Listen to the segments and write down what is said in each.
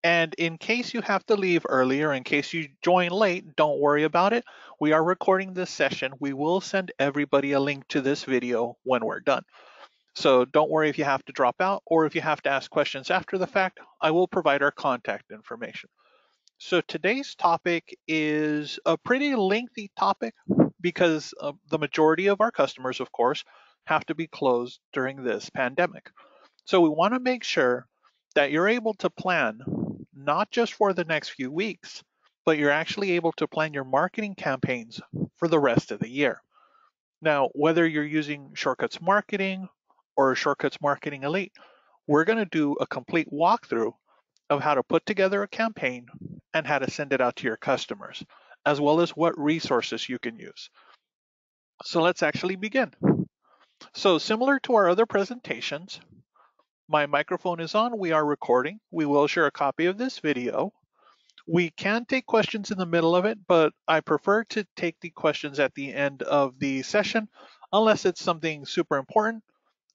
And in case you have to leave earlier, in case you join late, don't worry about it. We are recording this session. We will send everybody a link to this video when we're done. So don't worry if you have to drop out or if you have to ask questions after the fact. I will provide our contact information. So today's topic is a pretty lengthy topic because the majority of our customers, of course, have to be closed during this pandemic. So we want to make sure that you're able to plan not just for the next few weeks, but you're actually able to plan your marketing campaigns for the rest of the year. Now, whether you're using Shortcuts Marketing or Shortcuts Marketing Elite, we're going to do a complete walkthrough of how to put together a campaign and how to send it out to your customers, as well as what resources you can use. So let's actually begin. So similar to our other presentations, my microphone is on, we are recording. We will share a copy of this video. We can take questions in the middle of it, but I prefer to take the questions at the end of the session, unless it's something super important,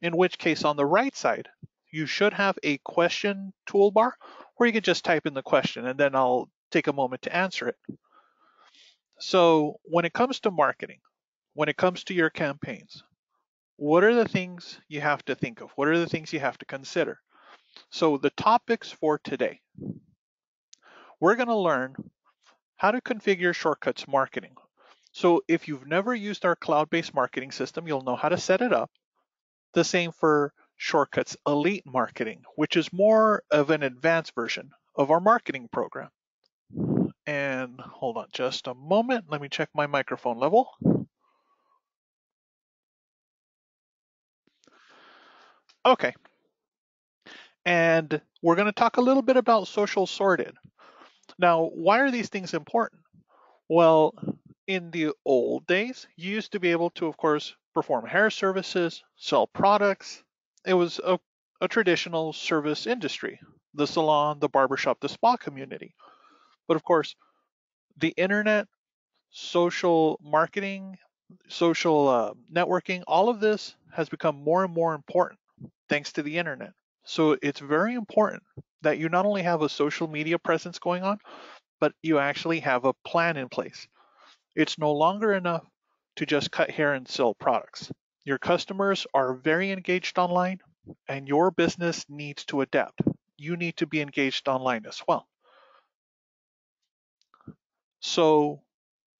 in which case on the right side, you should have a question toolbar where you can just type in the question and then I'll take a moment to answer it. So when it comes to marketing, when it comes to your campaigns, what are the things you have to think of? What are the things you have to consider? So the topics for today, we're going to learn how to configure Shortcuts Marketing. So if you've never used our cloud-based marketing system, you'll know how to set it up. The same for Shortcuts Elite Marketing, which is more of an advanced version of our marketing program. And hold on just a moment. Let me check my microphone level. Okay. And we're going to talk a little bit about social sorted. Now, why are these things important? Well, in the old days, you used to be able to, of course, perform hair services, sell products. It was a traditional service industry, the salon, the barbershop, the spa community. But of course, the internet, social marketing, social networking, all of this has become more and more important thanks to the internet. So it's very important that you not only have a social media presence going on, but you actually have a plan in place. It's no longer enough to just cut hair and sell products. Your customers are very engaged online, and your business needs to adapt. You need to be engaged online as well. So,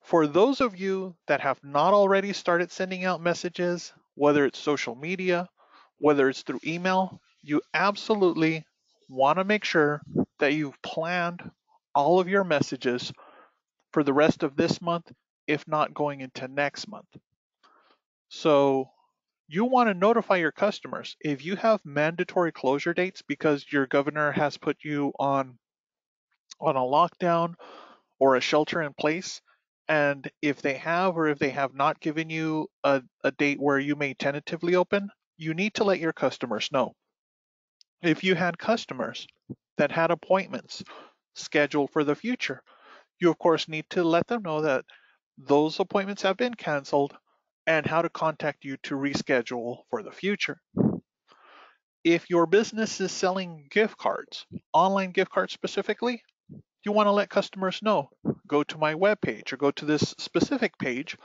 for those of you that have not already started sending out messages, whether it's social media, whether it's through email, you absolutely want to make sure that you've planned all of your messages for the rest of this month, if not going into next month. So you want to notify your customers if you have mandatory closure dates because your governor has put you on a lockdown or a shelter in place. And if they have or if they have not given you a date where you may tentatively open, you need to let your customers know. If you had customers that had appointments scheduled for the future, you of course need to let them know that those appointments have been canceled and how to contact you to reschedule for the future. If your business is selling gift cards, online gift cards specifically, you want to let customers know. Go to my webpage or go to this specific page,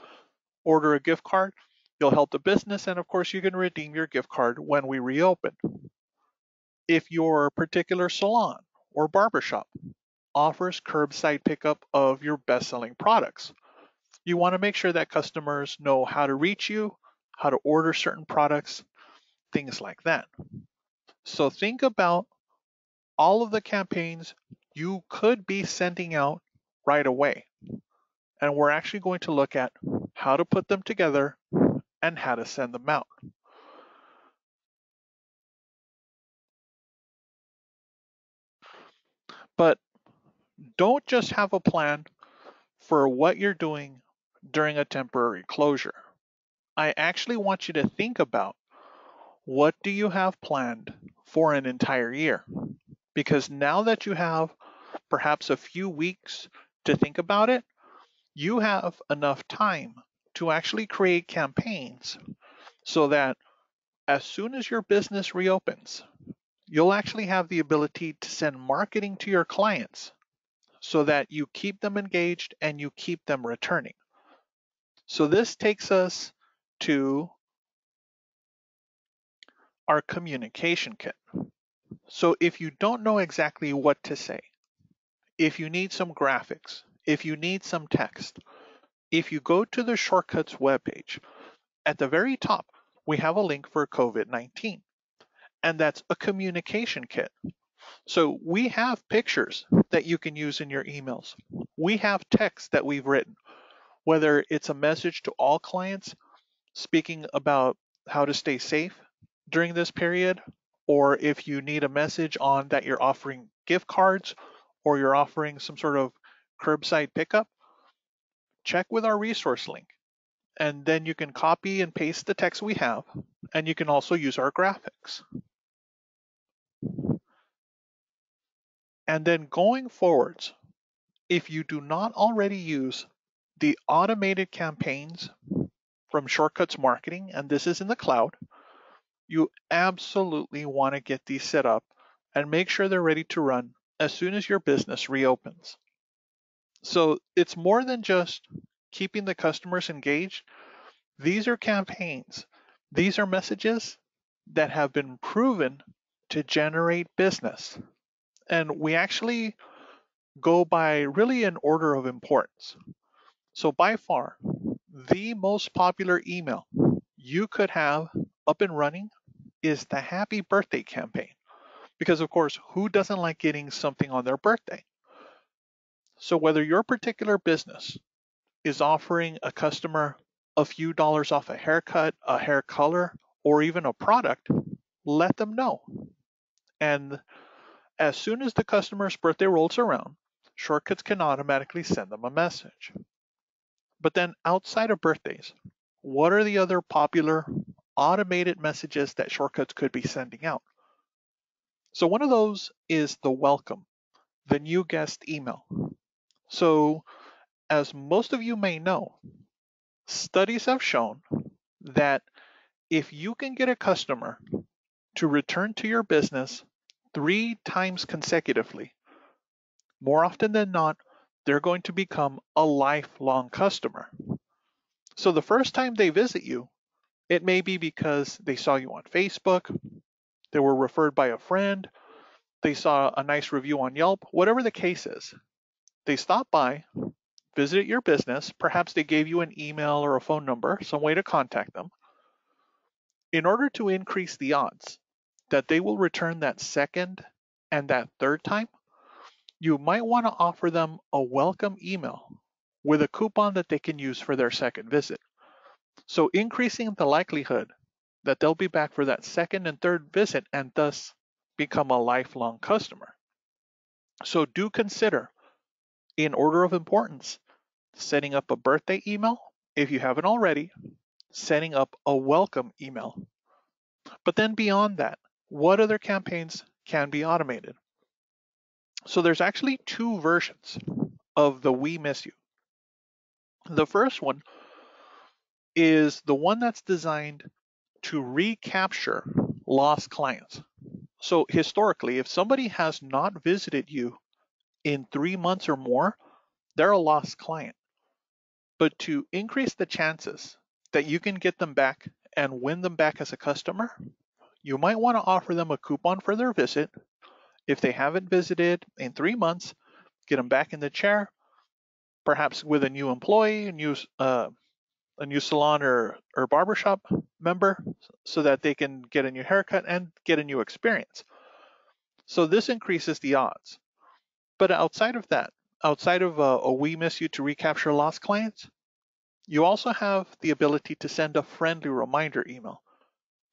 order a gift card. You'll help the business, and of course, you can redeem your gift card when we reopen. If your particular salon or barbershop offers curbside pickup of your best selling products, you want to make sure that customers know how to reach you, how to order certain products, things like that. So think about all of the campaigns you could be sending out right away. And we're actually going to look at how to put them together and how to send them out. But don't just have a plan for what you're doing during a temporary closure. I actually want you to think about what do you have planned for an entire year? Because now that you have perhaps a few weeks to think about it, you have enough time to actually create campaigns so that as soon as your business reopens, you'll actually have the ability to send marketing to your clients so that you keep them engaged and you keep them returning. So this takes us to our communication kit. So if you don't know exactly what to say, if you need some graphics, if you need some text, if you go to the Shortcuts webpage, at the very top, we have a link for COVID-19, and that's a communication kit. So we have pictures that you can use in your emails. We have text that we've written, whether it's a message to all clients speaking about how to stay safe during this period, or if you need a message on that you're offering gift cards or you're offering some sort of curbside pickup, check with our resource link. And then you can copy and paste the text we have, and you can also use our graphics. And then going forwards, if you do not already use the automated campaigns from Shortcuts Marketing, and this is in the cloud, you absolutely want to get these set up and make sure they're ready to run as soon as your business reopens. So it's more than just keeping the customers engaged. These are campaigns. These are messages that have been proven to generate business. And we actually go by really an order of importance. So by far, the most popular email you could have up and running is the happy birthday campaign. Because of course, who doesn't like getting something on their birthday? So whether your particular business is offering a customer a few dollars off a haircut, a hair color, or even a product, let them know. And as soon as the customer's birthday rolls around, Shortcuts can automatically send them a message. But then outside of birthdays, what are the other popular automated messages that Shortcuts could be sending out? So one of those is the welcome, the new guest email. So as most of you may know, studies have shown that if you can get a customer to return to your business 3 times consecutively, more often than not, they're going to become a lifelong customer. So the first time they visit you, it may be because they saw you on Facebook, they were referred by a friend, they saw a nice review on Yelp, whatever the case is. They stopped by, visited your business, perhaps they gave you an email or a phone number, some way to contact them. In order to increase the odds that they will return that second and that third time, you might want to offer them a welcome email with a coupon that they can use for their second visit. So increasing the likelihood that they'll be back for that second and third visit and thus become a lifelong customer. So do consider, in order of importance, setting up a birthday email if you haven't already, setting up a welcome email. But then beyond that, what other campaigns can be automated? So there's actually 2 versions of the We Miss You. The first one is the one that's designed to recapture lost clients. So historically, if somebody has not visited you in 3 months or more, they're a lost client. But to increase the chances that you can get them back and win them back as a customer, you might want to offer them a coupon for their visit. If they haven't visited in 3 months, get them back in the chair, perhaps with a new employee, a new salon or barbershop member, so that they can get a new haircut and get a new experience. So this increases the odds. But outside of that, outside of a We Miss You to recapture lost clients, you also have the ability to send a friendly reminder email.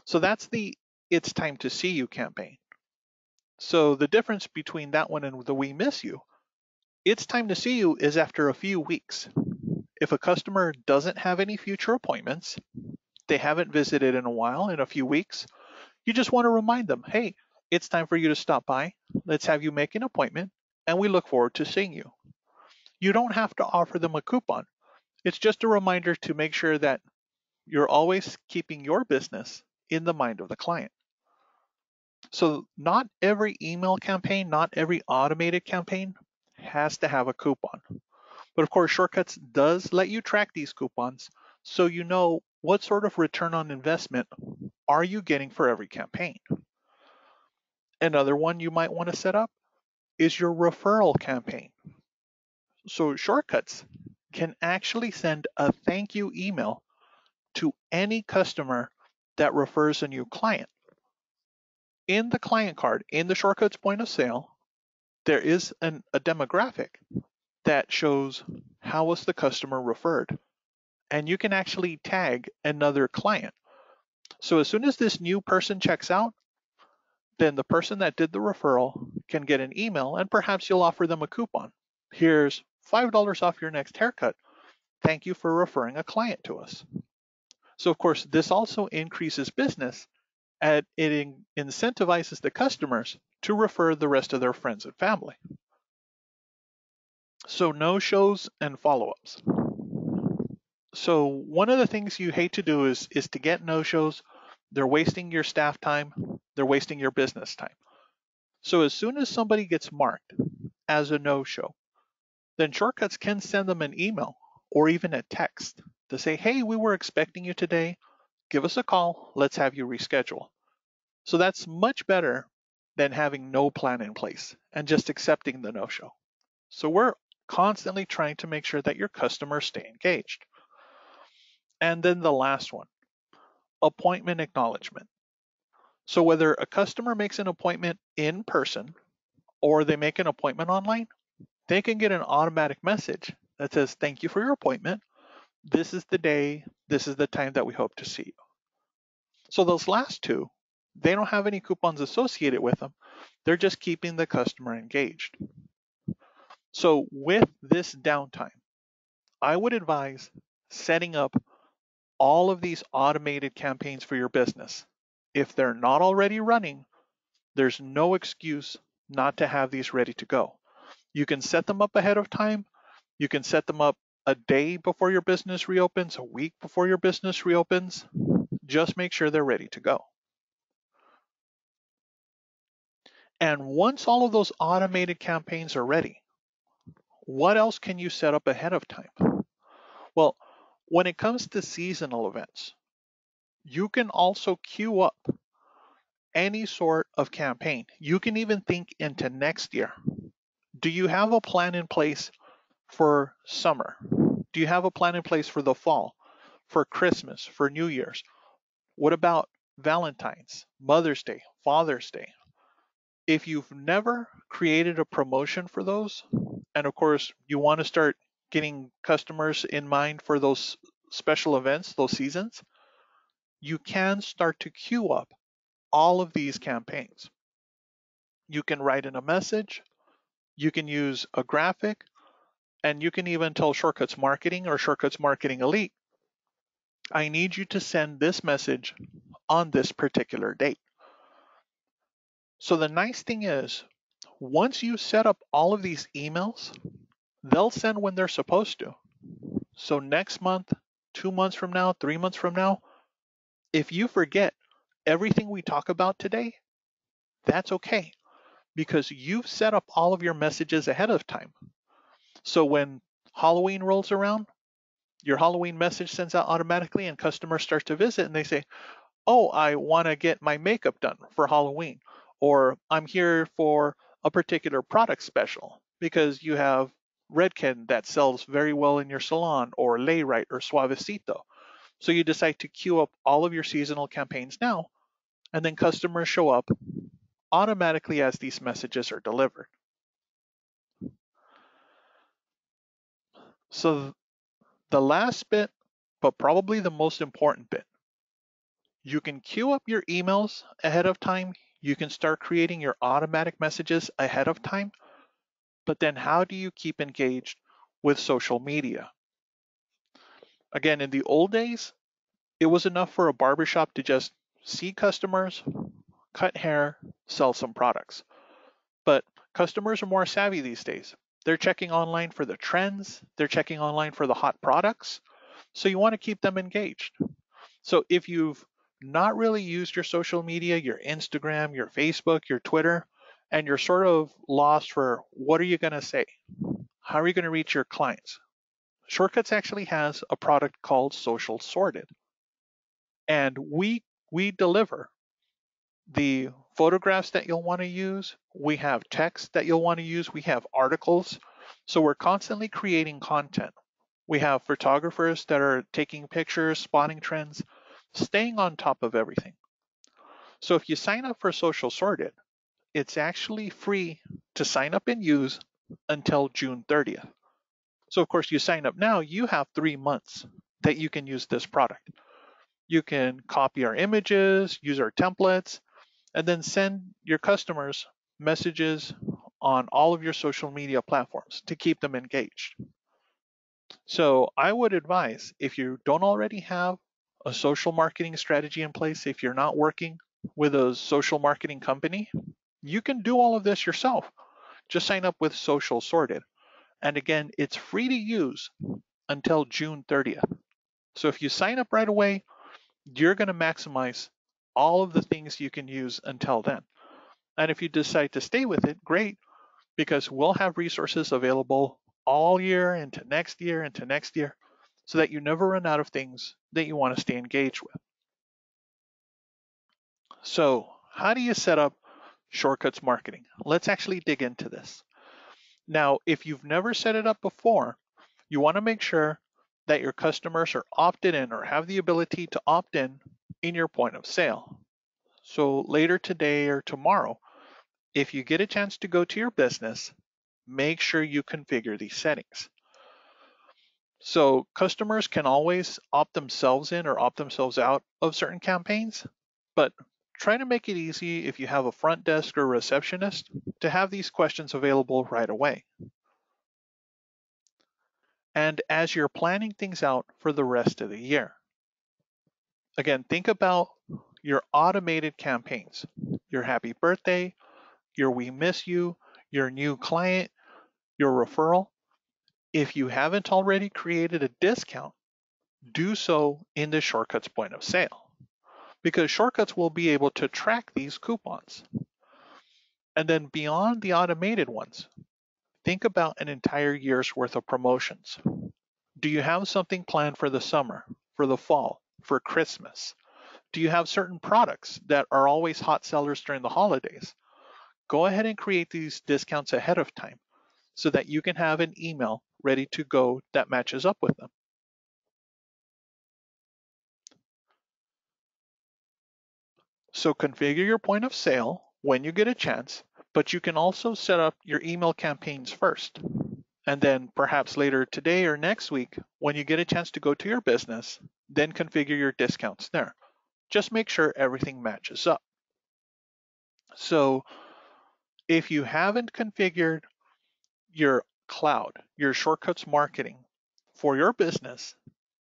So that's the It's Time to See You campaign. So the difference between that one and the We Miss You, It's Time to See You is after a few weeks. If a customer doesn't have any future appointments, they haven't visited in a while, in a few weeks, you just want to remind them, hey, it's time for you to stop by. Let's have you make an appointment, and we look forward to seeing you. You don't have to offer them a coupon. It's just a reminder to make sure that you're always keeping your business in the mind of the client. So not every email campaign, not every automated campaign has to have a coupon. But of course, Shortcuts does let you track these coupons so you know what sort of return on investment are you getting for every campaign. Another one you might want to set up is your referral campaign. So Shortcuts can actually send a thank you email to any customer that refers a new client. In the client card, in the Shortcuts point of sale, there is a demographic that shows how was the customer referred. And you can actually tag another client. So as soon as this new person checks out, then the person that did the referral can get an email and perhaps you'll offer them a coupon. Here's $5 off your next haircut. Thank you for referring a client to us. So of course, this also increases business and it incentivizes the customers to refer the rest of their friends and family. So no-shows and follow-ups. So one of the things you hate to do is to get no-shows. They're wasting your staff time. They're wasting your business time. So as soon as somebody gets marked as a no-show, then Shortcuts can send them an email or even a text to say, hey, we were expecting you today. Give us a call. Let's have you reschedule. So that's much better than having no plan in place and just accepting the no-show. So we're constantly trying to make sure that your customers stay engaged. And then the last one, appointment acknowledgement. So whether a customer makes an appointment in person or they make an appointment online, they can get an automatic message that says, thank you for your appointment. This is the day, this is the time that we hope to see you. So those last two, they don't have any coupons associated with them. They're just keeping the customer engaged. So with this downtime, I would advise setting up all of these automated campaigns for your business. If they're not already running, there's no excuse not to have these ready to go. You can set them up ahead of time. You can set them up a day before your business reopens, a week before your business reopens. Just make sure they're ready to go. And once all of those automated campaigns are ready, what else can you set up ahead of time? Well, when it comes to seasonal events, you can also queue up any sort of campaign. You can even think into next year. Do you have a plan in place for summer? Do you have a plan in place for the fall, for Christmas, for New Year's? What about Valentine's, Mother's Day, Father's Day? If you've never created a promotion for those, and of course you want to start getting customers in mind for those special events, those seasons, you can start to queue up all of these campaigns. You can write in a message, you can use a graphic, and you can even tell Shortcuts Marketing or Shortcuts Marketing Elite, I need you to send this message on this particular date. So the nice thing is, once you set up all of these emails, they'll send when they're supposed to. So next month, 2 months from now, 3 months from now, if you forget everything we talk about today, that's okay because you've set up all of your messages ahead of time. So when Halloween rolls around, your Halloween message sends out automatically and customers start to visit and they say, oh, I want to get my makeup done for Halloween, or I'm here for a particular product special because you have Redken that sells very well in your salon, or Layrite or Suavecito. So you decide to queue up all of your seasonal campaigns now, and then customers show up automatically as these messages are delivered. So the last bit, but probably the most important bit, you can queue up your emails ahead of time. You can start creating your automatic messages ahead of time. But then how do you keep engaged with social media? Again, in the old days, it was enough for a barbershop to just see customers, cut hair, sell some products. But customers are more savvy these days. They're checking online for the trends, they're checking online for the hot products. So you want to keep them engaged. So if you've not really used your social media, your Instagram, your Facebook, your Twitter, and you're sort of lost for what are you going to say? How are you going to reach your clients? Shortcuts actually has a product called Social Sorted, and we deliver the photographs that you'll want to use. We have text that you'll want to use. We have articles. So we're constantly creating content. We have photographers that are taking pictures, spotting trends, staying on top of everything. So if you sign up for Social Sorted, it's actually free to sign up and use until June 30th. So of course you sign up now, you have 3 months that you can use this product. You can copy our images, use our templates, and then send your customers messages on all of your social media platforms to keep them engaged. So I would advise, if you don't already have a social marketing strategy in place, if you're not working with a social marketing company, you can do all of this yourself. Just sign up with Social Sorted. And again, it's free to use until June 30th. So if you sign up right away, you're going to maximize all of the things you can use until then. And if you decide to stay with it, great, because we'll have resources available all year into next year, so that you never run out of things that you want to stay engaged with. So how do you set up Shortcuts marketing? Let's actually dig into this. Now, if you've never set it up before, you want to make sure that your customers are opted in or have the ability to opt in your point of sale. So later today or tomorrow, if you get a chance to go to your business, make sure you configure these settings. So customers can always opt themselves in or opt themselves out of certain campaigns, but try to make it easy if you have a front desk or receptionist to have these questions available right away. And as you're planning things out for the rest of the year, again, think about your automated campaigns, your happy birthday, your we miss you, your new client, your referral. If you haven't already created a discount, do so in the Shortcuts point of sale, because Shortcuts will be able to track these coupons. And then beyond the automated ones, think about an entire year's worth of promotions. Do you have something planned for the summer, for the fall, for Christmas? Do you have certain products that are always hot sellers during the holidays? Go ahead and create these discounts ahead of time so that you can have an email ready to go that matches up with them. So configure your point of sale when you get a chance, but you can also set up your email campaigns first. And then perhaps later today or next week, when you get a chance to go to your business, then configure your discounts there. Just make sure everything matches up. So if you haven't configured your cloud, your Shortcuts marketing for your business,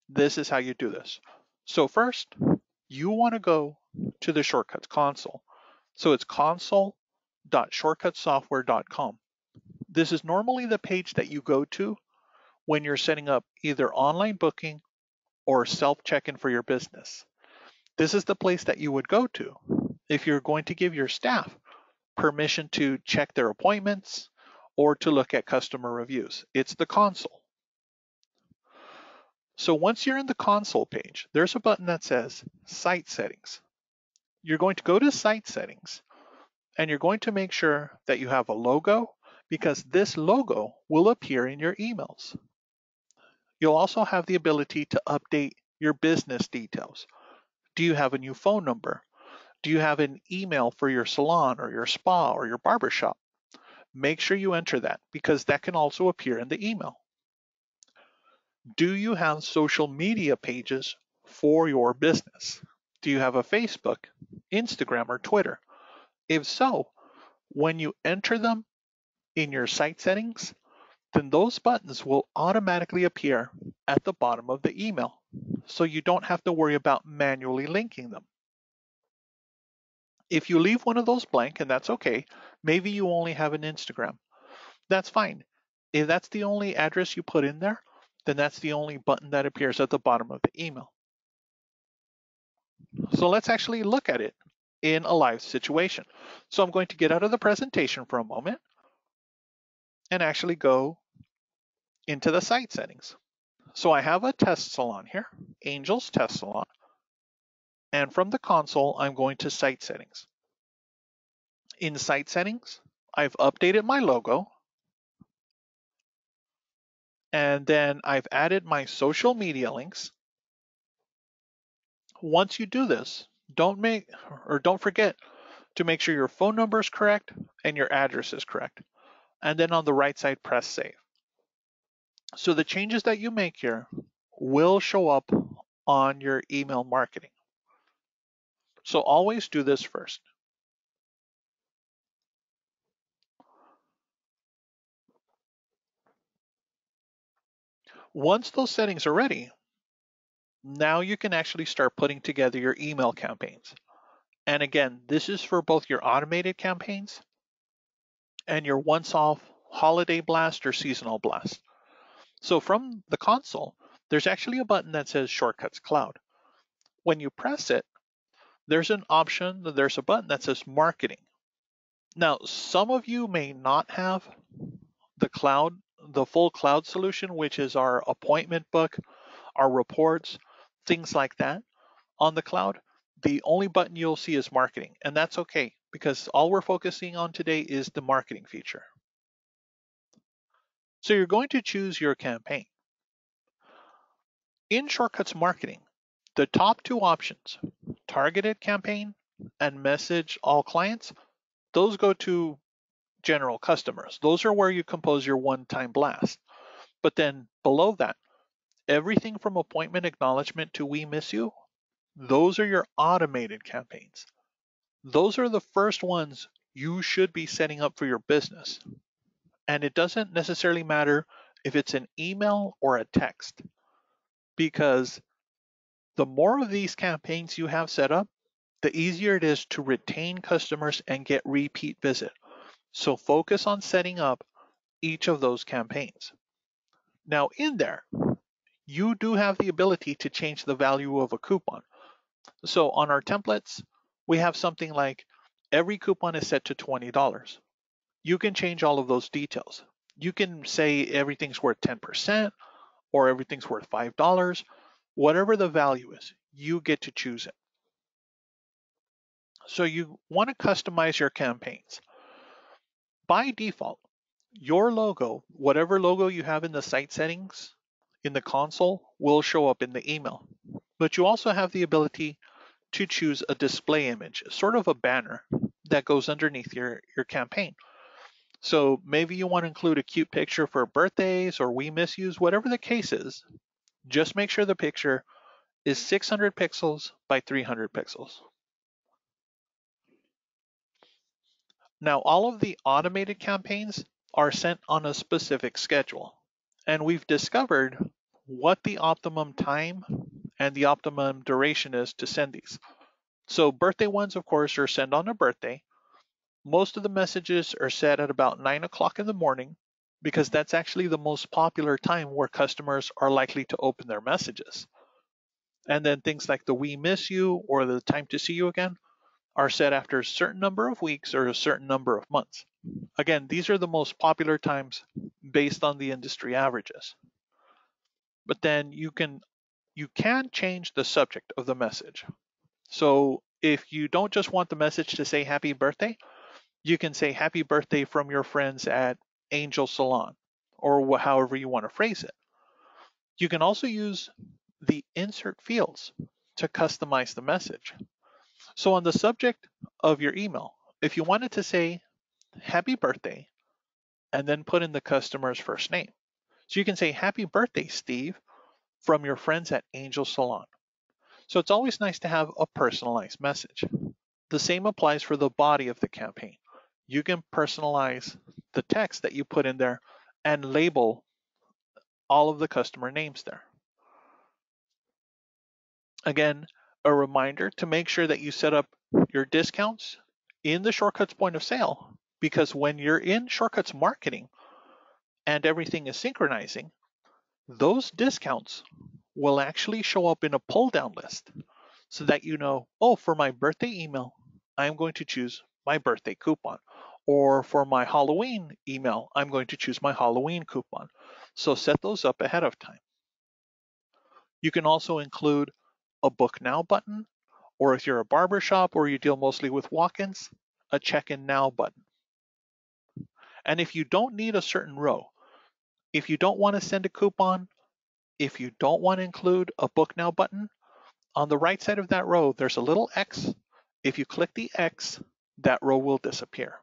this is how you do this. So first, you want to go to the Shortcuts console. So it's console.shortcutsoftware.com. This is normally the page that you go to when you're setting up either online booking or self check-in for your business. This is the place that you would go to if you're going to give your staff permission to check their appointments or to look at customer reviews. It's the console. So once you're in the console page, there's a button that says Site Settings. You're going to go to Site Settings and you're going to make sure that you have a logo, because this logo will appear in your emails. You'll also have the ability to update your business details. Do you have a new phone number? Do you have an email for your salon or your spa or your barbershop? Make sure you enter that, because that can also appear in the email. Do you have social media pages for your business? Do you have a Facebook, Instagram, or Twitter? If so, when you enter them in your site settings, then those buttons will automatically appear at the bottom of the email, so you don't have to worry about manually linking them. If you leave one of those blank, and that's okay, maybe you only have an Instagram, that's fine. If that's the only address you put in there, then that's the only button that appears at the bottom of the email. So let's actually look at it in a live situation. So I'm going to get out of the presentation for a moment and actually go into the site settings. So I have a test salon here, Angel's Test Salon. And from the console, I'm going to site settings. In site settings, I've updated my logo. And then I've added my social media links. Once you do this, don't forget to make sure your phone number is correct and your address is correct. And then on the right side, press save. So the changes that you make here will show up on your email marketing. So always do this first. Once those settings are ready, now you can actually start putting together your email campaigns. And again, this is for both your automated campaigns and your once-off holiday blast or seasonal blast. So from the console, there's actually a button that says Shortcuts Cloud. When you press it, there's a button that says Marketing. Now, some of you may not have the full cloud solution, which is our appointment book, our reports, things like that on the cloud. The only button you'll see is Marketing, and that's okay because all we're focusing on today is the marketing feature. So you're going to choose your campaign. In Shortcuts Marketing, the top two options, targeted campaign and message all clients, those go to general customers. Those are where you compose your one-time blast. But then below that, everything from appointment acknowledgement to we miss you, those are your automated campaigns. Those are the first ones you should be setting up for your business. And it doesn't necessarily matter if it's an email or a text, because the more of these campaigns you have set up, the easier it is to retain customers and get repeat visit. So focus on setting up each of those campaigns. Now in there, you do have the ability to change the value of a coupon. So on our templates, we have something like every coupon is set to $20. You can change all of those details. You can say everything's worth 10% or everything's worth $5. Whatever the value is, you get to choose it. So you want to customize your campaigns. By default, your logo, whatever logo you have in the site settings in the console, will show up in the email. But you also have the ability to choose a display image, sort of a banner that goes underneath your campaign. So maybe you want to include a cute picture for birthdays or we miss yous, whatever the case is, just make sure the picture is 600 pixels by 300 pixels. Now, all of the automated campaigns are sent on a specific schedule, and we've discovered what the optimum time and the optimum duration is to send these. So birthday ones, of course, are sent on a birthday. Most of the messages are set at about 9 o'clock in the morning because that's actually the most popular time where customers are likely to open their messages. And then things like the we miss you or the time to see you again are set after a certain number of weeks or a certain number of months. Again, these are the most popular times based on the industry averages. But then you can change the subject of the message. So if you don't just want the message to say happy birthday, you can say happy birthday from your friends at Angel Salon, or however you want to phrase it. You can also use the insert fields to customize the message. So on the subject of your email, if you wanted to say happy birthday and then put in the customer's first name. So you can say happy birthday, Steve, from your friends at Angel Salon. So it's always nice to have a personalized message. The same applies for the body of the campaign. You can personalize the text that you put in there and label all of the customer names there. Again, a reminder to make sure that you set up your discounts in the Shortcuts point of sale, because when you're in Shortcuts marketing and everything is synchronizing, those discounts will actually show up in a pull down list. so that you know, oh, for my birthday email, I'm going to choose my birthday coupon. Or for my Halloween email, I'm going to choose my Halloween coupon. So set those up ahead of time. You can also include a book now button, or if you're a barber shop or you deal mostly with walk-ins, a check-in now button. And if you don't need a certain row, if you don't want to send a coupon, if you don't want to include a book now button, on the right side of that row, there's a little X. If you click the X, that row will disappear.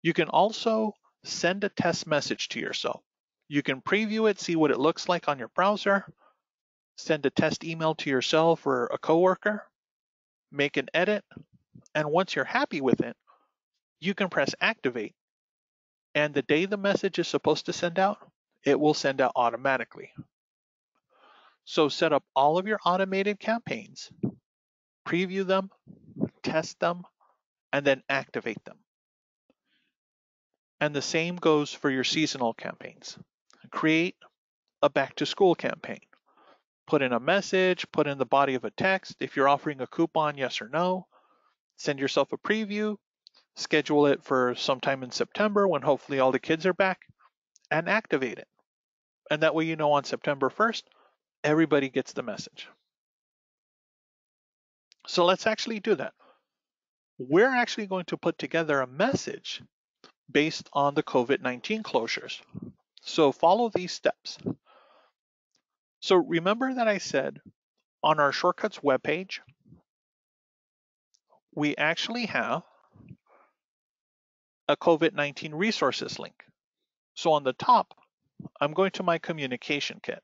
You can also send a test message to yourself. You can preview it, see what it looks like on your browser, send a test email to yourself or a coworker, make an edit, and once you're happy with it, you can press activate. And the day the message is supposed to send out, it will send out automatically. So set up all of your automated campaigns, preview them, test them, and then activate them. And the same goes for your seasonal campaigns. Create a back to school campaign. Put in a message, put in the body of a text. If you're offering a coupon, yes or no. Send yourself a preview, schedule it for sometime in September when hopefully all the kids are back, and activate it. And that way you know on September 1st, everybody gets the message. So let's actually do that. We're actually going to put together a message based on the COVID-19 closures. So follow these steps. So remember that I said on our Shortcuts webpage, we actually have a COVID-19 resources link. So on the top, I'm going to my communication kit.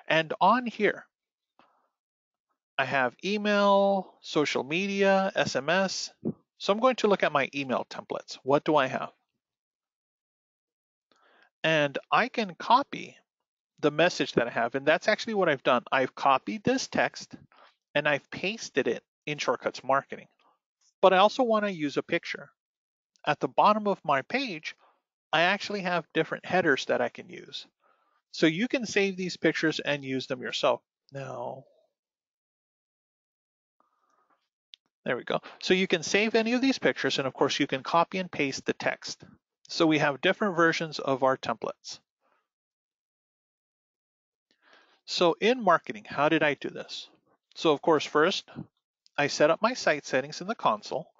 And on here, I have email, social media, SMS. So I'm going to look at my email templates. What do I have? And I can copy the message that I have. And that's actually what I've done. I've copied this text and I've pasted it in Shortcuts Marketing. But I also want to use a picture. At the bottom of my page, I actually have different headers that I can use. So you can save these pictures and use them yourself. Now, there we go. So you can save any of these pictures, and of course you can copy and paste the text. So we have different versions of our templates. So in marketing, how did I do this? So of course, first, I set up my site settings in the console.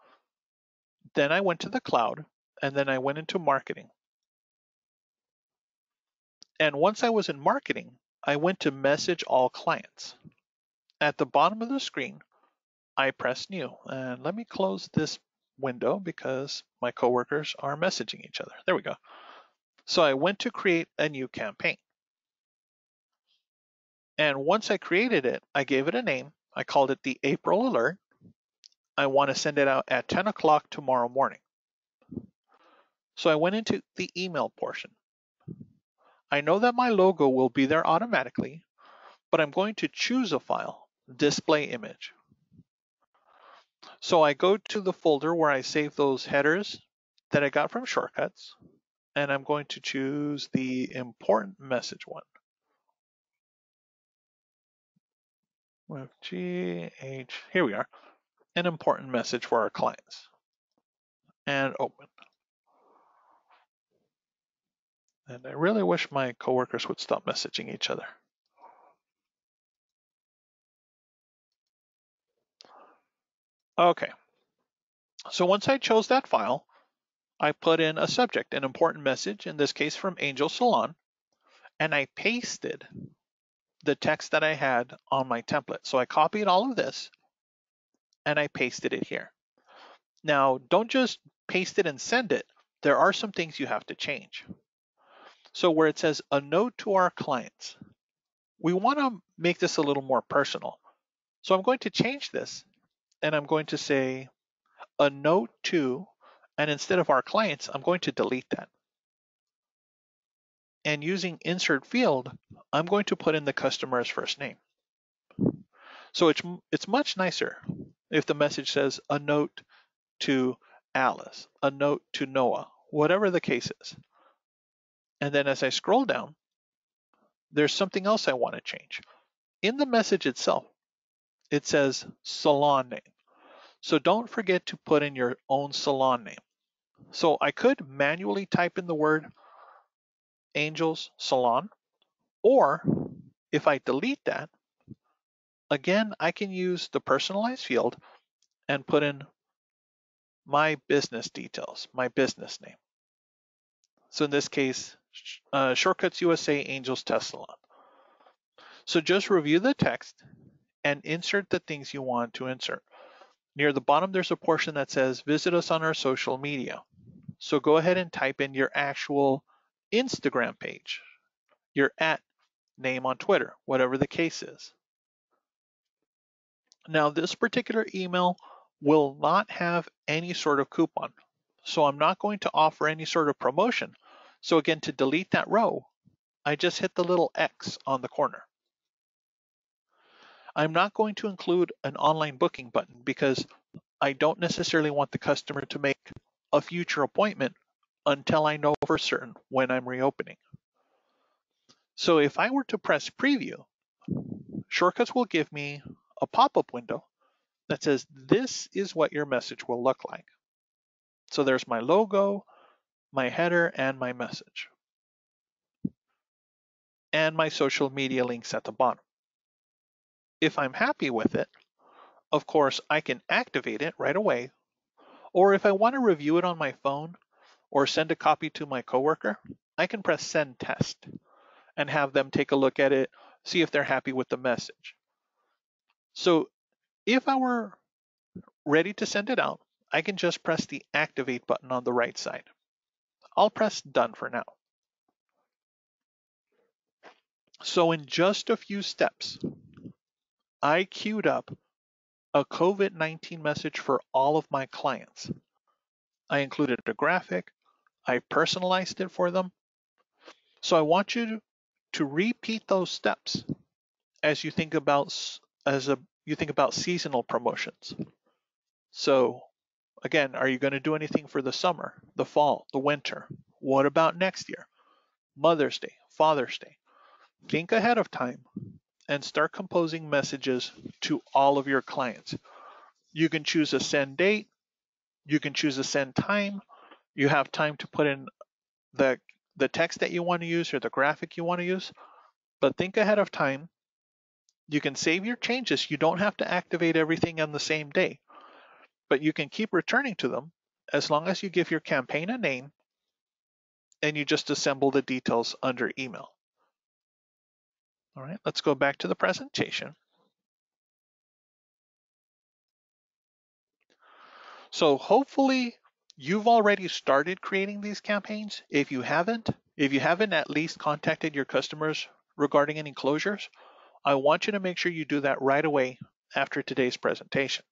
Then I went to the cloud, and then I went into marketing. And once I was in marketing, I went to message all clients. At the bottom of the screen, I press new. And let me close this window because my coworkers are messaging each other. There we go. So I went to create a new campaign. And once I created it, I gave it a name. I called it the April Alert. I want to send it out at 10 o'clock tomorrow morning. So I went into the email portion. I know that my logo will be there automatically, but I'm going to choose a file, display image. So I go to the folder where I save those headers that I got from Shortcuts, and I'm going to choose the important message one. With GH, here we are, an important message for our clients. And open. And I really wish my coworkers would stop messaging each other. Okay. So once I chose that file, I put in a subject, an important message, in this case from Angel Salon, and I pasted the text that I had on my template. So I copied all of this and I pasted it here. Now, don't just paste it and send it. There are some things you have to change. So where it says a note to our clients, we want to make this a little more personal. So I'm going to change this and I'm going to say a note to, and instead of our clients, I'm going to delete that. And using insert field, I'm going to put in the customer's first name. So it's much nicer if the message says a note to Alice, a note to Noah, whatever the case is. And then as I scroll down, there's something else I want to change. in the message itself, it says salon name. So don't forget to put in your own salon name. So I could manually type in the word Angels Salon, or if I delete that, again, I can use the personalized field and put in my business details, my business name. So in this case, Shortcuts USA Angels Test Salon. So just review the text and insert the things you want to insert. Near the bottom, there's a portion that says visit us on our social media. So go ahead and type in your actual Instagram page, your @name on Twitter, whatever the case is. Now, this particular email will not have any sort of coupon. So I'm not going to offer any sort of promotion. So again, to delete that row, I just hit the little X on the corner. I'm not going to include an online booking button because I don't necessarily want the customer to make a future appointment until I know for certain when I'm reopening. So if I were to press preview, Shortcuts will give me a pop-up window that says this is what your message will look like. So there's my logo, my header, and my message, and my social media links at the bottom. If I'm happy with it, of course, I can activate it right away, or if I want to review it on my phone or send a copy to my coworker, I can press send test and have them take a look at it, see if they're happy with the message. So if I were ready to send it out, I can just press the activate button on the right side. I'll press done for now. So in just a few steps, I queued up a COVID-19 message for all of my clients. I included a graphic, I personalized it for them. So I want you to repeat those steps as you think about seasonal promotions. So again, are you going to do anything for the summer, the fall, the winter? What about next year? Mother's Day, Father's Day. Think ahead of time and start composing messages to all of your clients. You can choose a send date, you can choose a send time. You have time to put in the text that you want to use or the graphic you want to use, but think ahead of time. You can save your changes. You don't have to activate everything on the same day, but you can keep returning to them as long as you give your campaign a name and you just assemble the details under email. All right, let's go back to the presentation. So hopefully you've already started creating these campaigns. If you haven't at least contacted your customers regarding any closures, I want you to make sure you do that right away after today's presentation.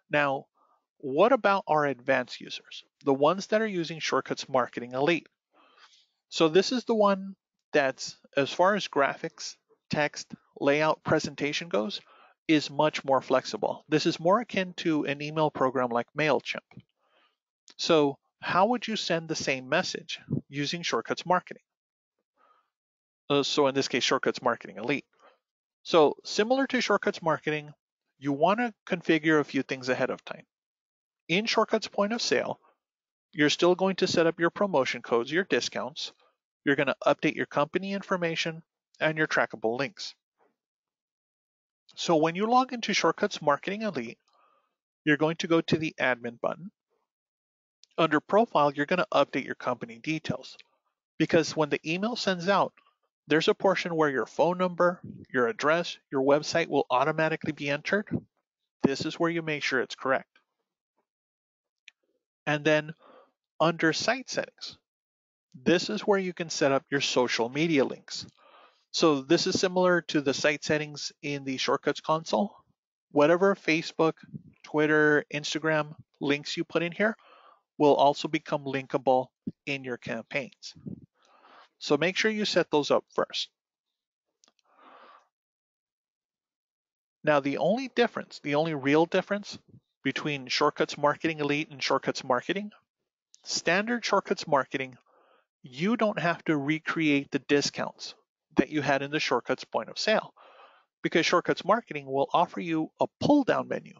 Now, what about our advanced users, the ones that are using Shortcuts Marketing Elite? So this is the one that's, as far as graphics, text, layout, presentation goes, is much more flexible. This is more akin to an email program like MailChimp. So how would you send the same message using Shortcuts Marketing? So in this case, Shortcuts Marketing Elite. So similar to Shortcuts Marketing, you want to configure a few things ahead of time. In Shortcuts Point of Sale, you're still going to set up your promotion codes, your discounts. You're going to update your company information and your trackable links. So when you log into Shortcuts Marketing Elite, you're going to go to the admin button. Under profile, you're going to update your company details because when the email sends out, there's a portion where your phone number, your address, your website will automatically be entered. This is where you make sure it's correct. And then under site settings, this is where you can set up your social media links. So this is similar to the site settings in the Shortcuts console. Whatever Facebook, Twitter, Instagram links you put in here will also become linkable in your campaigns. So make sure you set those up first. Now the only real difference between Shortcuts Marketing Elite and Shortcuts Marketing, standard Shortcuts Marketing, you don't have to recreate the discounts that you had in the Shortcuts Point of Sale. because Shortcuts Marketing will offer you a pull-down menu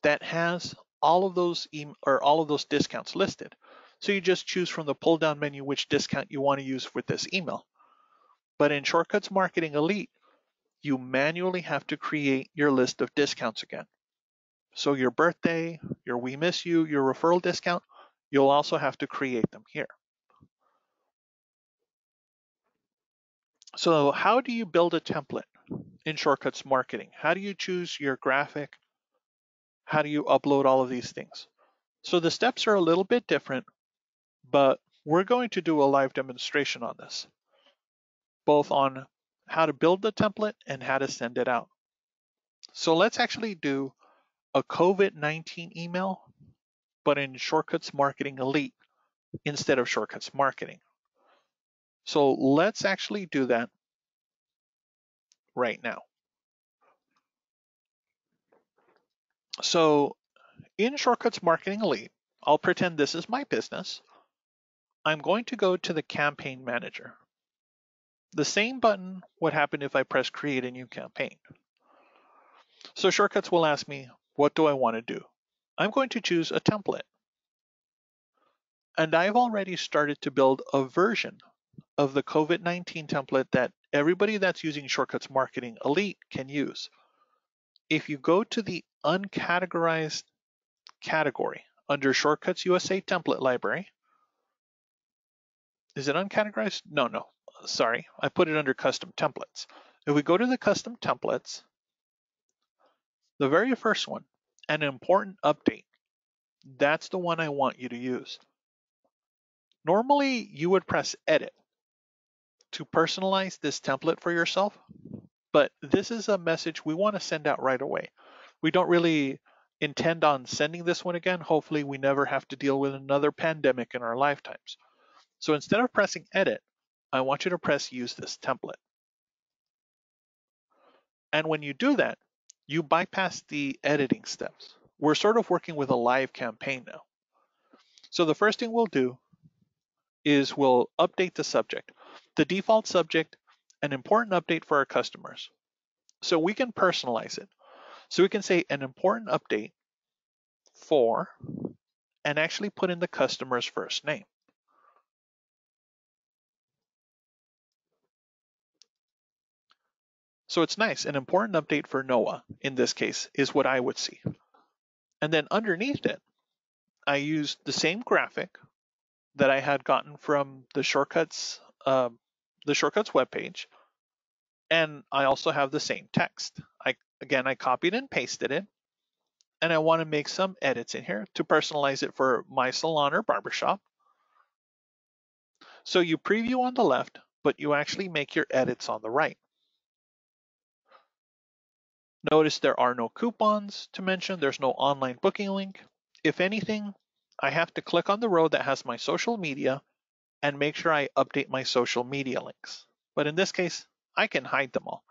that has all of those all of those discounts listed. So you just choose from the pull-down menu which discount you want to use with this email. But in Shortcuts Marketing Elite, you manually have to create your list of discounts again. So your birthday, your We Miss You, your referral discount, you'll also have to create them here. So how do you build a template in Shortcuts Marketing? How do you choose your graphic? How do you upload all of these things? So the steps are a little bit different, but we're going to do a live demonstration on this, both on how to build the template and how to send it out. So let's actually do a COVID-19 email, but in Shortcuts Marketing Elite instead of Shortcuts Marketing. So let's actually do that right now. So in Shortcuts Marketing Elite, I'll pretend this is my business. I'm going to go to the Campaign Manager. The same button would happen if I press Create a New Campaign. So Shortcuts will ask me, what do I want to do? I'm going to choose a template. And I've already started to build a version of the COVID-19 template that everybody that's using Shortcuts Marketing Elite can use. If you go to the uncategorized category under Shortcuts USA Template Library, is it uncategorized? No, sorry, I put it under Custom Templates. If we go to the Custom Templates, the very first one, an important update, that's the one I want you to use. Normally, you would press Edit to personalize this template for yourself, but this is a message we want to send out right away. We don't really intend on sending this one again. Hopefully, we never have to deal with another pandemic in our lifetimes. So instead of pressing Edit, I want you to press Use this template. And when you do that, you bypass the editing steps. We're sort of working with a live campaign now. So the first thing we'll do is we'll update the subject. The default subject, an important update for our customers. So we can personalize it. So we can say an important update for, and actually put in the customer's first name. So it's nice. An important update for Noah, in this case, is what I would see. And then underneath it, I used the same graphic that I had gotten from the Shortcuts webpage, and I also have the same text. I copied and pasted it, and I want to make some edits in here to personalize it for my salon or barbershop. So you preview on the left, but you actually make your edits on the right. Notice there are no coupons to mention. There's no online booking link. If anything, I have to click on the row that has my social media and make sure I update my social media links. But in this case, I can hide them all.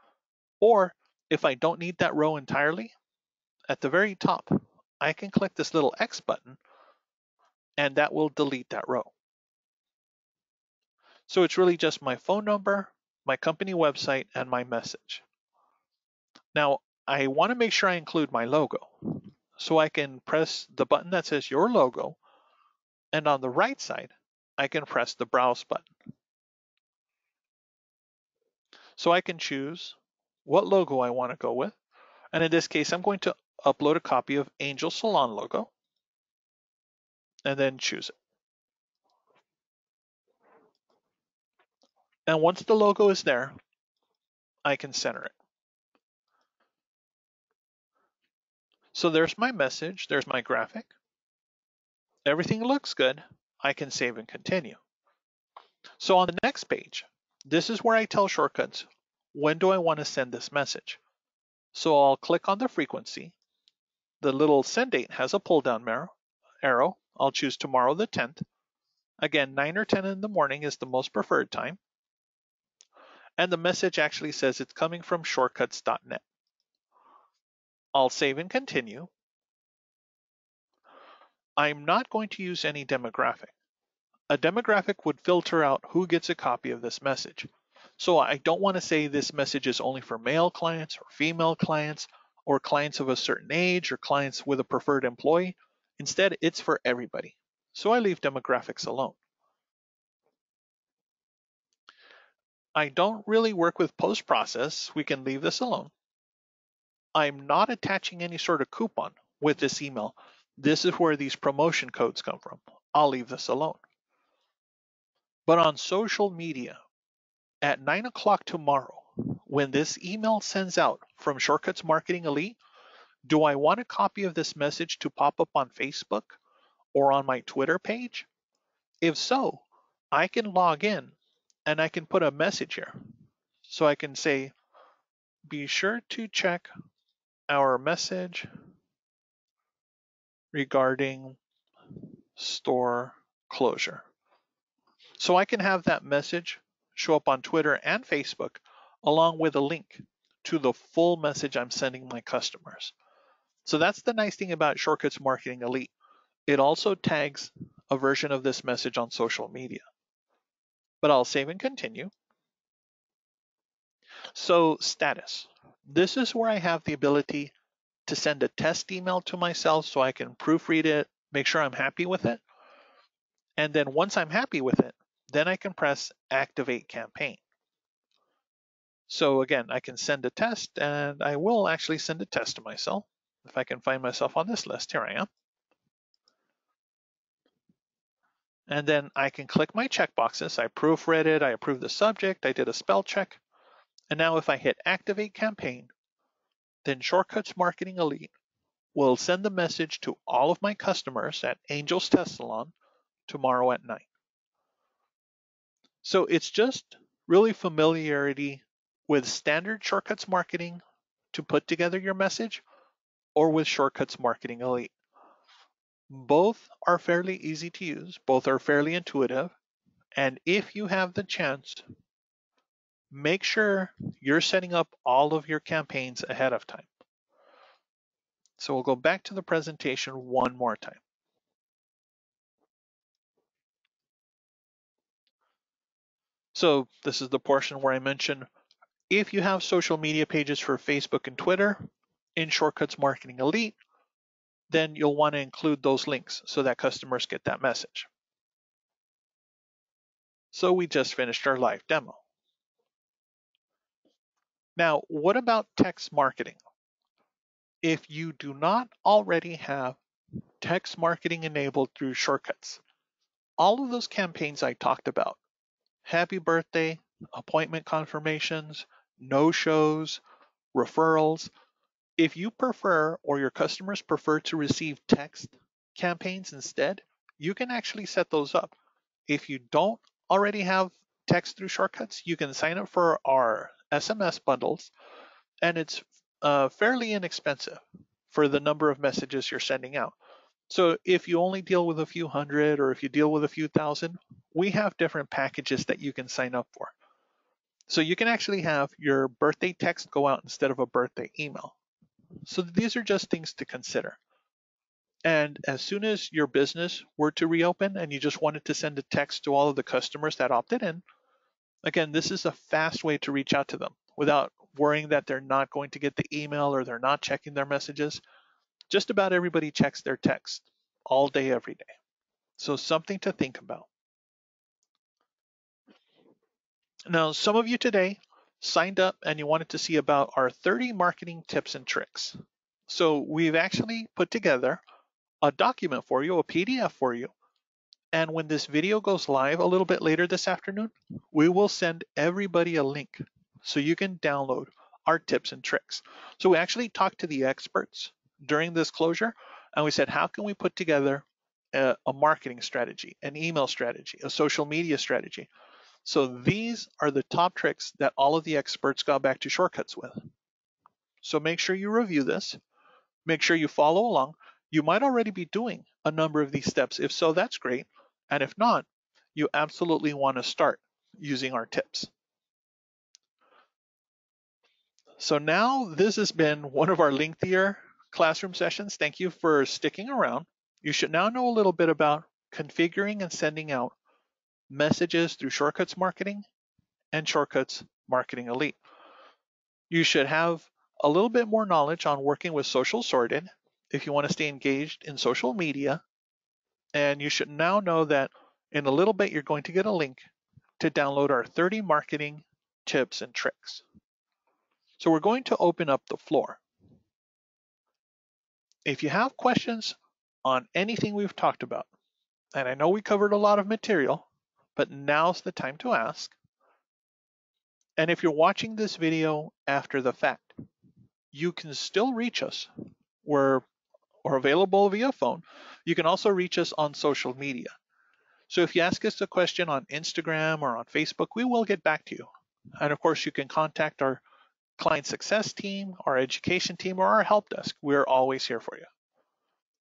Or if I don't need that row entirely, at the very top, I can click this little X button and that will delete that row. So it's really just my phone number, my company website, and my message. Now, I want to make sure I include my logo. So I can press the button that says your logo, and on the right side, I can press the browse button. So I can choose what logo I want to go with. And in this case, I'm going to upload a copy of Angel Salon logo and then choose it. And once the logo is there, I can center it. So there's my message, there's my graphic. Everything looks good. I can save and continue. So on the next page, this is where I tell Shortcuts, when do I want to send this message? So I'll click on the frequency. The little send date has a pull down arrow. I'll choose tomorrow the 10th. Again, 9 or 10 in the morning is the most preferred time. And the message actually says it's coming from shortcuts.net. I'll save and continue. I'm not going to use any demographic. A demographic would filter out who gets a copy of this message. So I don't want to say this message is only for male clients or female clients or clients of a certain age or clients with a preferred employee. Instead, it's for everybody. So I leave demographics alone. I don't really work with post-process. We can leave this alone. I'm not attaching any sort of coupon with this email. This is where these promotion codes come from. I'll leave this alone. But on social media, at 9 o'clock tomorrow, when this email sends out from Shortcuts Marketing Elite, do I want a copy of this message to pop up on Facebook or on my Twitter page? If so, I can log in and I can put a message here. So I can say, be sure to check our message regarding store closure. So I can have that message show up on Twitter and Facebook along with a link to the full message I'm sending my customers. So that's the nice thing about Shortcuts Marketing Elite. It also tags a version of this message on social media. But I'll save and continue. So status. This is where I have the ability to send a test email to myself so I can proofread it, make sure I'm happy with it. And then once I'm happy with it, then I can press Activate Campaign. So again, I can send a test, and I will actually send a test to myself. If I can find myself on this list, here I am. And then I can click my checkboxes. I proofread it, I approve the subject, I did a spell check. And now if I hit Activate Campaign, then Shortcuts Marketing Elite will send the message to all of my customers at Angel's Test Salon tomorrow at 9. So it's just really familiarity with standard Shortcuts Marketing to put together your message or with Shortcuts Marketing Elite. Both are fairly easy to use, both are fairly intuitive, and if you have the chance, make sure you're setting up all of your campaigns ahead of time. So we'll go back to the presentation one more time. So this is the portion where I mentioned if you have social media pages for Facebook and Twitter in Shortcuts Marketing Elite, then you'll want to include those links so that customers get that message. So we just finished our live demo. Now, what about text marketing? If you do not already have text marketing enabled through Shortcuts, all of those campaigns I talked about, happy birthday, appointment confirmations, no-shows, referrals, if you prefer or your customers prefer to receive text campaigns instead, you can actually set those up. If you don't already have text through Shortcuts, you can sign up for our SMS bundles, and it's fairly inexpensive for the number of messages you're sending out. So if you only deal with a few hundred or if you deal with a few thousand, we have different packages that you can sign up for. So you can actually have your birthday text go out instead of a birthday email. So these are just things to consider. And as soon as your business were to reopen and you just wanted to send a text to all of the customers that opted in, again, this is a fast way to reach out to them without worrying that they're not going to get the email or they're not checking their messages. Just about everybody checks their text all day, every day. So something to think about. Now, some of you today signed up and you wanted to see about our 30 marketing tips and tricks. So we've actually put together a document for you, a PDF for you. And when this video goes live a little bit later this afternoon, we will send everybody a link so you can download our tips and tricks. So we actually talked to the experts during this closure, and we said, how can we put together a marketing strategy, an email strategy, a social media strategy? So these are the top tricks that all of the experts got back to Shortcuts with. So make sure you review this. Make sure you follow along. You might already be doing a number of these steps. If so, that's great. And if not, you absolutely want to start using our tips. So now this has been one of our lengthier classroom sessions. Thank you for sticking around. You should now know a little bit about configuring and sending out messages through Shortcuts Marketing and Shortcuts Marketing Elite. You should have a little bit more knowledge on working with Social Sorted if you want to stay engaged in social media. And you should now know that in a little bit, you're going to get a link to download our 30 marketing tips and tricks. So we're going to open up the floor. If you have questions on anything we've talked about, and I know we covered a lot of material, but now's the time to ask. And if you're watching this video after the fact, you can still reach us. We're available via phone. You can also reach us on social media. So if you ask us a question on Instagram or on Facebook, we will get back to you. And of course, you can contact our client success team, our education team, or our help desk. We're always here for you.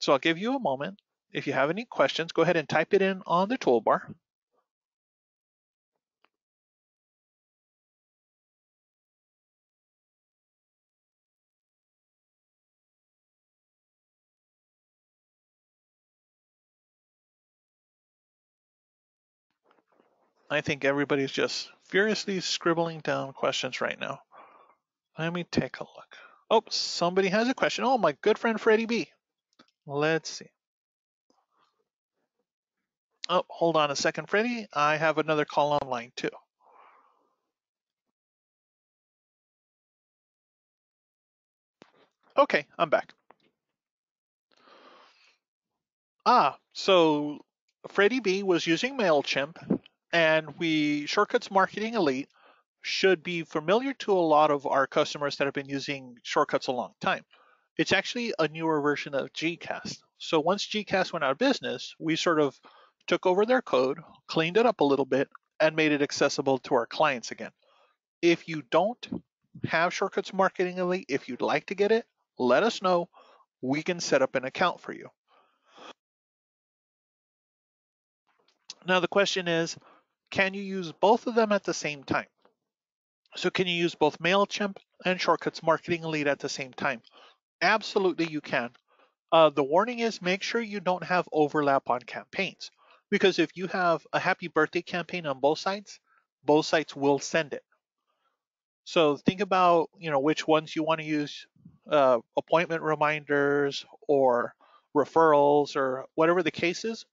So I'll give you a moment. If you have any questions, go ahead and type it in on the toolbar. I think everybody's just furiously scribbling down questions right now. Let me take a look. Oh, somebody has a question. Oh, my good friend Freddie B. Let's see. Oh, hold on a second, Freddie. I have another call online too. Okay, I'm back. So Freddie B was using MailChimp, and Shortcuts Marketing Elite should be familiar to a lot of our customers that have been using Shortcuts a long time. It's actually a newer version of GCast. So once GCast went out of business, we sort of took over their code, cleaned it up a little bit, and made it accessible to our clients again. If you don't have Shortcuts Marketing Elite, if you'd like to get it, let us know. We can set up an account for you. Now, the question is, can you use both of them at the same time? So can you use both MailChimp and Shortcuts Marketing Elite at the same time? Absolutely, you can. The warning is make sure you don't have overlap on campaigns, because if you have a happy birthday campaign on both sites will send it. So think about which ones you want to use, appointment reminders or referrals or whatever the case is.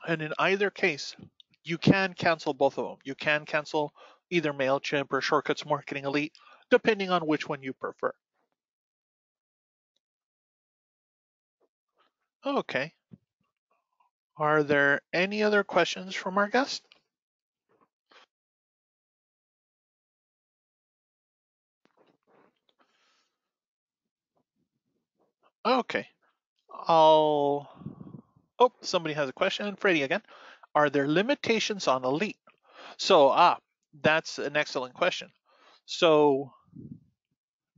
And in either case, you can cancel both of them. You can cancel either MailChimp or Shortcuts Marketing Elite, depending on which one you prefer. Okay. Are there any other questions from our guest? Okay. Oh, somebody has a question. Freddie again. Are there limitations on Elite? So, that's an excellent question. So,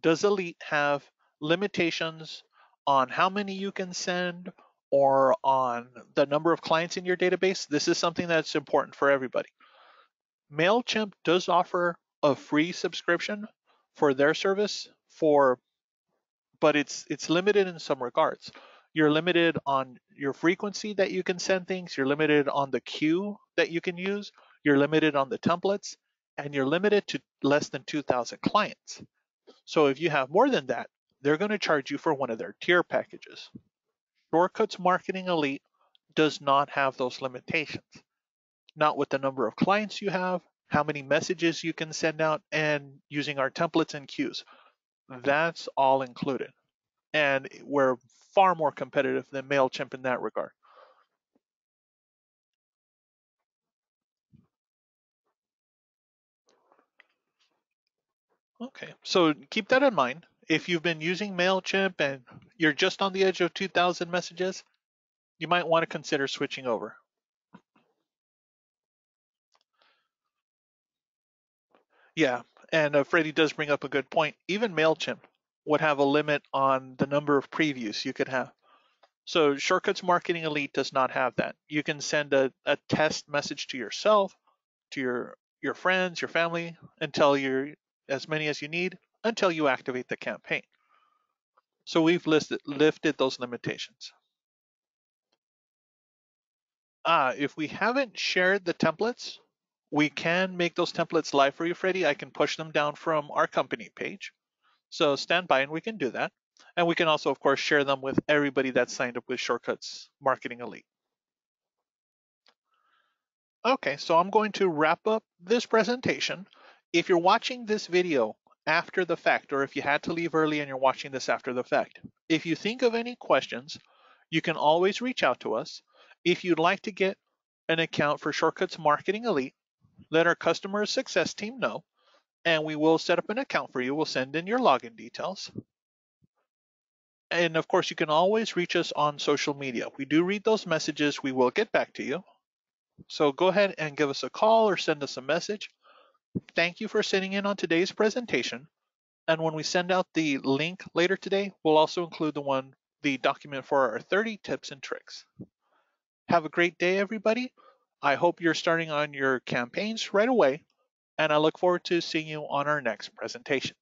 does Elite have limitations on how many you can send or on the number of clients in your database? This is something that's important for everybody. MailChimp does offer a free subscription for their service but it's limited in some regards. You're limited on your frequency that you can send things, you're limited on the queue that you can use, you're limited on the templates, and you're limited to less than 2,000 clients. So if you have more than that, they're going to charge you for one of their tier packages. Shortcuts Marketing Elite does not have those limitations. Not with the number of clients you have, how many messages you can send out, and using our templates and queues. That's all included. And we're far more competitive than MailChimp in that regard. Okay, so keep that in mind. If you've been using MailChimp and you're just on the edge of 2,000 messages, you might want to consider switching over. Yeah, and Freddie does bring up a good point. Even MailChimp would have a limit on the number of previews you could have. So Shortcuts Marketing Elite does not have that. You can send a test message to yourself, to your friends, your family, until you're as many as you need until you activate the campaign. So we've lifted those limitations. If we haven't shared the templates, We can make those templates live for you, Freddie. I can push them down from our company page. So stand by and we can do that. And we can also, of course, share them with everybody that's signed up with Shortcuts Marketing Elite. Okay, so I'm going to wrap up this presentation. If you're watching this video after the fact, or if you had to leave early and you're watching this after the fact, if you think of any questions, you can always reach out to us. If you'd like to get an account for Shortcuts Marketing Elite, let our customer success team know, and we will set up an account for you. We'll send in your login details. And of course, you can always reach us on social media. We do read those messages. We will get back to you. So go ahead and give us a call or send us a message. Thank you for sitting in on today's presentation. And when we send out the link later today, we'll also include the document for our 30 tips and tricks. Have a great day, everybody. I hope you're starting on your campaigns right away, and I look forward to seeing you on our next presentation.